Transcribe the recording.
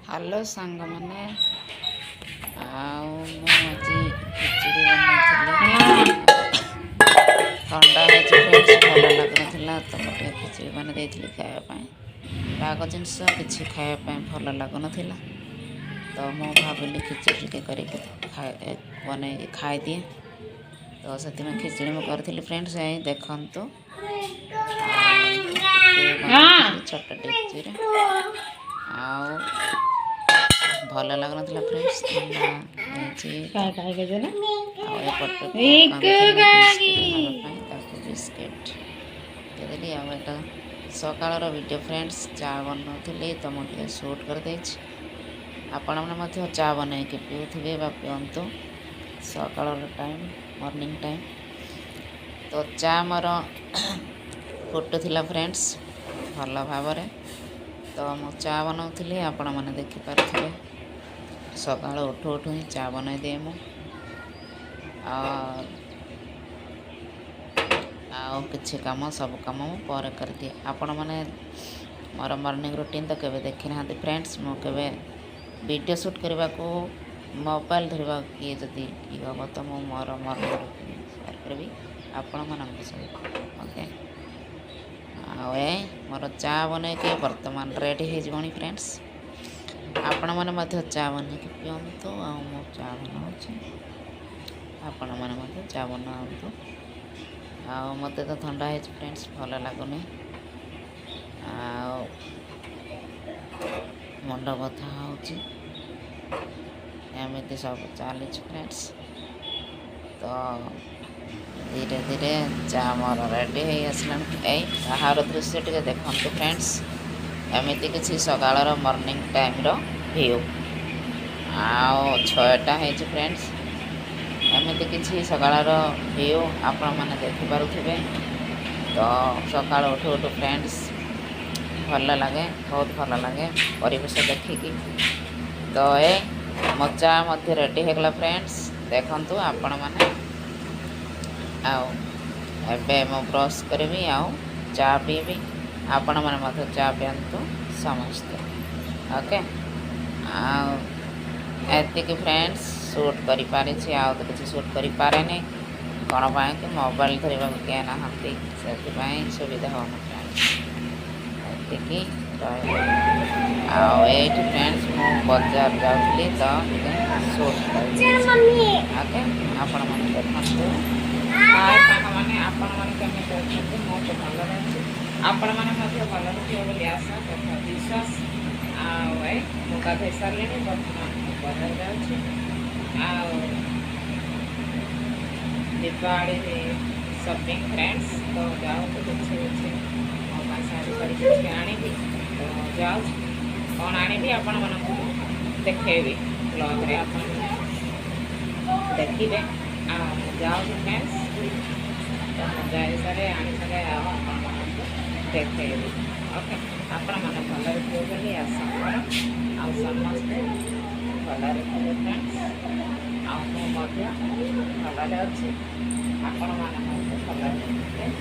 hello सांग मैंने आज खिचड़ी बनई ठंडा है भल लगुला तो गोटे खिचड़ी बन खायापी राग जिनस कि खायापी भल लगुन तो मु भाविली खिचड़ी टे कर बन खाई दिए तो से खिचड़ी मुझे करी फ्रेंड्स देखु छोट डेक्ची भल लगुन फ्रेंड्स बिस्किट देली आटा सकाल वीडियो फ्रेंड्स चा बनाऊली तो मुझे सुट करदे आपण मैंने चा बन पीऊे पीतु सकाल टाइम मॉर्निंग टाइम तो चा मोर फुटुला फ्रेंड्स भल भाव तो मु चा बनाऊली आपण मैंने देखिपे सकाल उठू उठू ही चा बनाई दिए मु किसी कम सब कम पर कर दिए आपण मैंने मोर मॉर्निंग रूटीन तो केवे देखी ना फ्रेंड्स मु केवे वीडियो शूट करने को मोबाइल धरवा किए जदि हम तो मु मोर मॉर्निंग रूटीन शेयर करी आपण मन सब ओके आए मोर चा बन के बर्तमान रेडी हो फ्रेंड्स आपण मैंने चा बन पीतु मो चा बनाऊँ आपण मैंने चा बनातु मत तो ठंडा है फ्रेंड्स भल लगुनि मुंड बथा होमती सब चली फ्रेंड्स तो धीरे धीरे चा मोर रेडी हो आसला बाहर दृश्य टे देखु फ्रेंड्स एमती किसी सकाल मॉर्निंग टाइम व्यू छटा है फ्रेंड्स एमती किसी सकाल व्यू आपण मैंने देखिपे तो सकाल उठू उठू फ्रेंड्स भल लगे बहुत भल लगे परिवेश देखिकी तो ए मचा मध्य रेडी होगला फ्रेंड्स देखंतु आपण मैंने आबे मो ब्रश करी चा पीबी आपण मैंने चा पीतु समस्ते ओके एति फ्रेंड्स शूट कर पारी तो किसी शूट कर पारे नहीं कौन पाए कि मोबाइल धरवा किए ना से सुविधा हो फ्रेंड्स एति ये फ्रेंड्स मु बाजार जाऊँगी तो शूट ओके आपण मैंने देखते हाय मैंने आपण मैंने मो तो भल रही आपण मैंने भल रही आशा तथा विश्वास मु गाधे सारे बर्तमान बाजार जाऊँ दीपावली शॉपिंग फ्रेंड्स तो जाओ तो कुछ मो शादी करके आनी तो जाऊँ कौन आनी आपण मन देखेबी ब्लॉग रे आप देखिए जाऊँ फ्रेंड्स तो जाए सारे आनी सारे देखेबी ओके आपण मन भल रखिए बोली आशा कर समस्ते भल रखिए फ्रेंड्स भल अच्छे आपण मैंने भल रखिए फ्रेंड्स